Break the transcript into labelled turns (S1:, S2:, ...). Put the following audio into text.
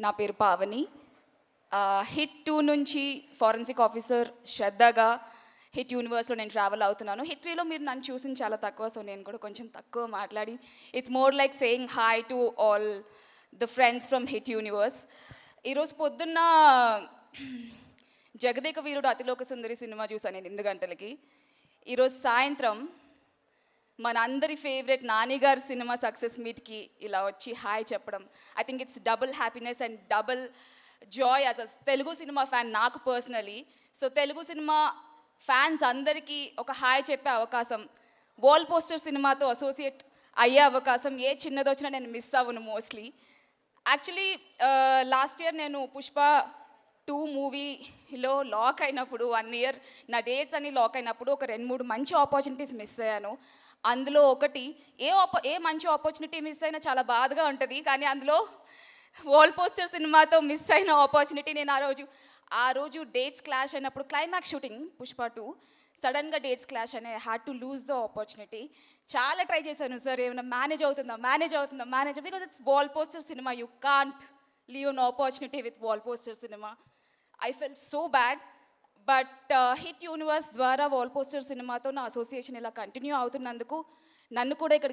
S1: నా పేరు పావని. హిట్ 2 నుంచి ఫారెన్సిక్ ఆఫీసర్ శ్రద్ధగా హిట్ యూనివర్స్లో నేను ట్రావెల్ అవుతున్నాను. హిట్ 3లో మీరు నన్ను చూసింది చాలా తక్కువ, సో నేను కూడా కొంచెం తక్కువ మాట్లాడి it's more like saying hi to all the friends from hit universe. ఈరోజు పొద్దున్న జగదేక వీరుడు అతిలోక సుందరి సినిమా చూసాను నేను 8 గంటలకి. ఈరోజు సాయంత్రం మన అందరి ఫేవరెట్ నాని గారి సినిమా సక్సెస్ మీట్కి ఇలా వచ్చి హాయ్ చెప్పడం, I think it's double happiness and double joy as a Telugu cinema fan నాకు personally. So Telugu cinema fans అందరికీ ఒక హాయ్ చెప్పే అవకాశం, వాల్ పోస్టర్ సినిమాతో అసోసియేట్ అయ్యే అవకాశం ఏ చిన్నది వచ్చినా నేను మిస్ అవ్వను మోస్ట్లీ. యాక్చువల్లీ లాస్ట్ ఇయర్ నేను పుష్ప 2 మూవీలో లాక్ అయినప్పుడు 1 ఇయర్ నా డేట్స్ అన్నీ లాక్ అయినప్పుడు ఒక 2-3 మంచి ఆపర్చునిటీస్ మిస్ అయ్యాను. అందులో ఒకటి ఏ మంచి ఆపర్చునిటీ మిస్ అయినా చాలా బాధగా ఉంటుంది, కానీ అందులో వాల్ పోస్టర్ సినిమాతో మిస్ అయిన ఆపర్చునిటీ. నేను ఆ రోజు డేట్స్ క్లాష్ అయినప్పుడు క్లైమాక్స్ షూటింగ్ పుష్ప 2 సడన్గా డేట్స్ క్లాష్ అయినాయి. I had to lose the opportunity. చాలా ట్రై చేశాను, సార్ ఏమైనా మేనేజ్ అవుతుందా because it's wall poster cinema, you can't leave an opportunity with wall poster cinema. I fell so bad. But hit universe ద్వారా wall poster సినిమాతో నా association ఇలా continue అవుతున్నందుకు నన్ను కూడా ఇక్కడ